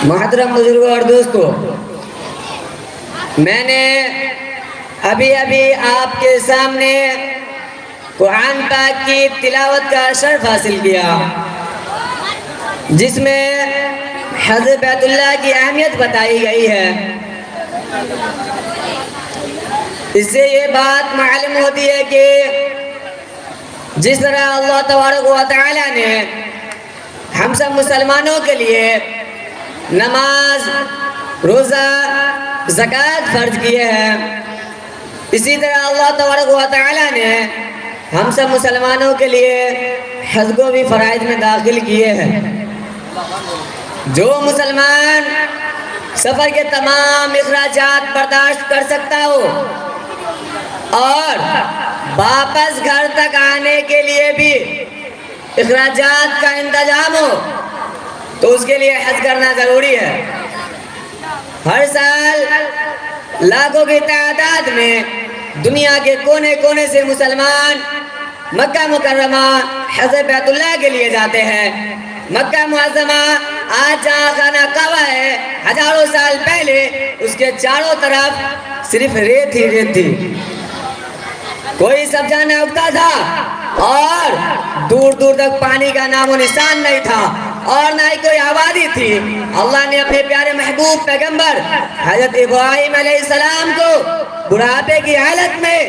محترم بزرگوں اور دوستوں، میں نے ابھی آپ کے سامنے قرآن پاک کی تلاوت کا شرف حاصل کیا، جس میں حضرت بیت اللہ کی اہمیت بتائی گئی ہے۔ اس سے یہ بات معلوم ہوتی ہے کہ جس طرح اللہ تبارک و تعالی نے ہم سب مسلمانوں کے لیے نماز، روزہ، زکوٰۃ فرض کیے ہیں، اسی طرح اللہ تبارک و تعالی نے ہم سب مسلمانوں کے لیے حج کو بھی فرائض میں داخل کیے ہیں۔ جو مسلمان سفر کے تمام اخراجات برداشت کر سکتا ہو اور واپس گھر تک آنے کے لیے بھی اخراجات کا انتظام ہو تو اس کے لیے حج کرنا ضروری ہے۔ ہر سال لاکھوں کی تعداد میں دنیا کے کونے کونے سے مسلمان مکہ مکرمہ حج بیت اللہ کے لیے جاتے ہیں۔ مکہ معظمہ آج جہاں خانہ کعبہ ہے، ہزاروں سال پہلے اس کے چاروں طرف صرف ریت ہی ریت تھی، کوئی سبزہ نہ اگتا تھا اور دور دور تک پانی کا نام و نشان نہیں تھا اور نہ ہی کوئی آبادی تھی۔ اللہ نے اپنے پیارے محبوب پیغمبر حضرت ابراہیم علیہ السلام کو بڑھاپے کی حالت میں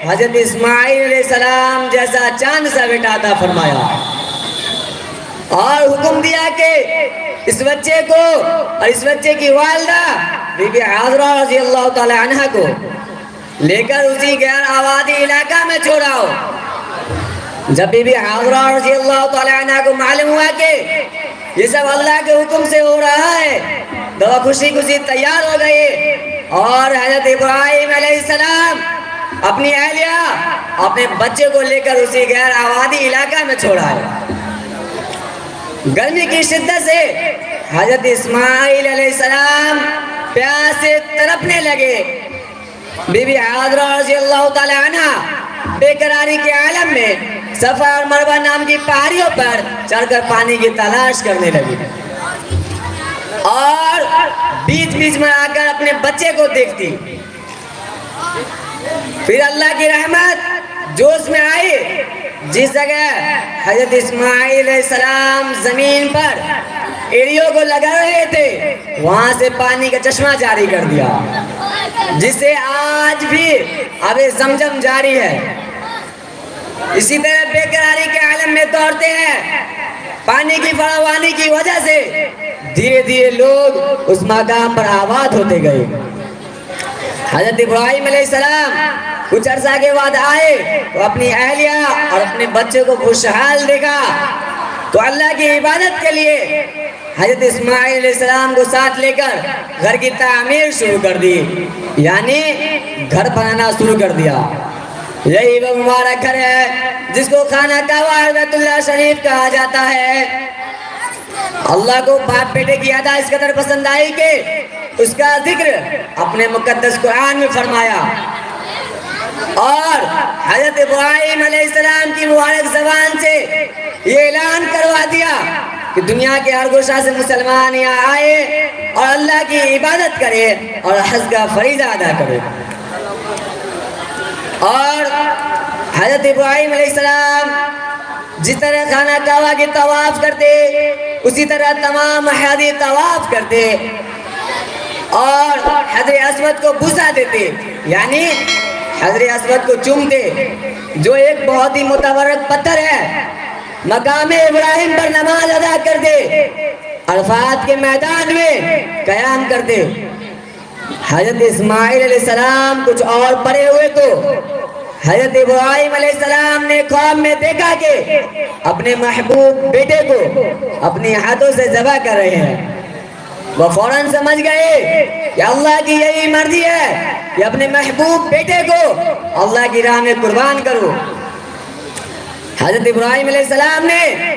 حضرت اسماعیل علیہ السلام جیسا چاند سا بیٹا عطا فرمایا اور حکم دیا کہ اس بچے کو اور اس بچے کی والدہ بی بی عذرا رضی اللہ تعالی عنہ کو لے کر اسی غیر آبادی علاقہ میں چھوڑاؤ۔ جب بی بی عذرا رضی اللہ تعالی عنہ کو معلوم ہوا کہ یہ سب اللہ کے حکم سے ہو رہا ہے تو وہ خوشی خوشی تیار ہو گئی اور حضرت ابراہیم علیہ السلام اپنی اہلیہ اپنے بچے کو لے کر اسی غیر آبادی علاقہ میں چھوڑائے۔ گرمی کی شدت سے حضرت اسماعیل علیہ السلام پیاس سے تڑپنے لگے۔ بی بی عذرا رضی اللہ تعالی عنہ بے قراری کے عالم میں صفا اور مروہ نام کی پہاڑیوں پر چڑھ کر پانی کی تلاش کرنے لگی اور بیچ بیچ میں آ کر اپنے بچے کو دیکھتی۔ پھر اللہ کی رحمت جوش میں آئی، جس جگہ حضرت اسماعیل علیہ السلام زمین پر ایڑیوں کو لگا رہے تھے وہاں سے پانی کا چشمہ جاری کر دیا، جس سے آج بھی آب زمزم جاری ہے۔ اسی طرح بے قراری کے عالم میں دوڑتے ہیں، پانی کی فراوانی کی وجہ سے دھیرے دھیرے لوگ اس مقام پر آباد ہوتے گئے۔ حضرت ابراہیم علیہ السلام کچھ عرصہ کے بعد آئے تو اپنی اہلیہ اور اپنے بچے کو خوشحال دیکھا تو اللہ کی عبادت کے لیے حضرت اسماعیل علیہ السلام کو ساتھ لے کر گھر کی تعمیر شروع کر دی، یعنی گھر بنانا شروع کر دیا۔ یہی وہ مبارک گھر ہے جس کو خانہ کعبہ بیت اللہ شریف کہا جاتا ہے۔ اللہ کو باپ بیٹے کی ادا اس قدر پسند آئی کہ اس کا ذکر اپنے مقدس قرآن میں فرمایا اور حضرت ابراہیم علیہ السلام کی مبارک زبان سے یہ اعلان کروا دیا کہ دنیا کے ہر گوشہ سے مسلمان یہاں آئے اور اللہ کی عبادت کرے اور حج کا فریضہ ادا کرے۔ اور حضرت ابراہیم علیہ السلام جس طرح خانہ کعبہ کی طواف کرتے اسی طرح تمام حاجی طواف کرتے اور حجر اسود کو بوسہ دیتے، یعنی حجر اسود کو چومتے، جو ایک بہت ہی متبرک پتھر ہے۔ مقام ابراہیم پر نماز ادا کرتے، عرفات کے میدان میں قیام کرتے۔ حضرت اسماعیل علیہ السلام کچھ اور پڑے ہوئے تو حضرت ابراہیم علیہ السلام نے خواب میں دیکھا کہ اپنے محبوب بیٹے کو اپنی ہاتھوں سے ذبح کر رہے ہیں۔ وہ فوراً سمجھ گئے کہ اللہ کی یہی مرضی ہے کہ اپنے محبوب بیٹے کو اللہ کی راہ میں قربان کرو۔ حضرت ابراہیم علیہ السلام نے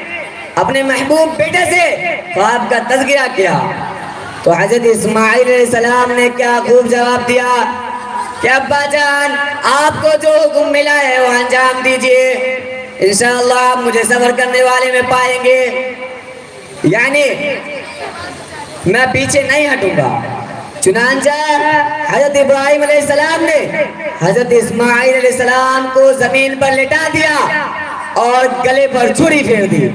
اپنے محبوب بیٹے سے خواب کا تذکرہ کیا تو حضرت اسماعیل علیہ السلام نے کیا خوب جواب دیا کہ ابا جان، آپ کو جو حکم ملا ہے وہ انجام دیجئے، انشاءاللہ آپ مجھے صبر کرنے والے میں پائیں گے۔ یعنی میں پیچھے نہیں ہٹوں گا۔ چنانچہ حضرت ابراہیم علیہ السلام نے حضرت اسماعیل علیہ السلام کو زمین پر لٹا دیا اور گلے پر چھری پھیر دی۔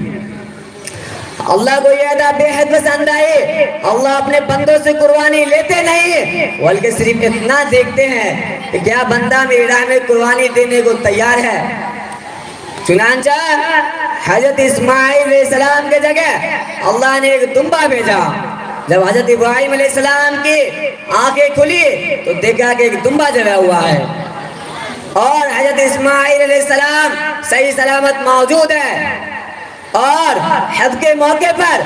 اللہ کو یہ ادا بے حد پسند آئی۔ اللہ اپنے بندوں سے قربانی لیتے نہیں بلکہ صرف اتنا دیکھتے ہیں کہ کیا بندہ میری راہ میں قربانی دینے کو تیار ہے۔ چنانچہ حضرت اسماعیل علیہ السلام کے جگہ اللہ نے ایک دمبا بھیجا۔ جب حضرت ابراہیم علیہ السلام کی آنکھیں کھلی تو دیکھا کہ ایک دمبا جلا ہوا ہے اور حضرت اسماعیل علیہ السلام صحیح سلامت موجود ہے۔ اور حج کے موقع پر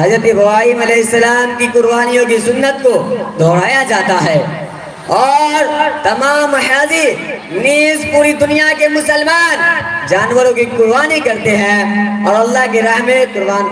حضرت ابراہیم علیہ السلام کی قربانیوں کی سنت کو دہرایا جاتا ہے اور تمام حاجی نیز پوری دنیا کے مسلمان جانوروں کی قربانی کرتے ہیں اور اللہ کی راہ میں قربان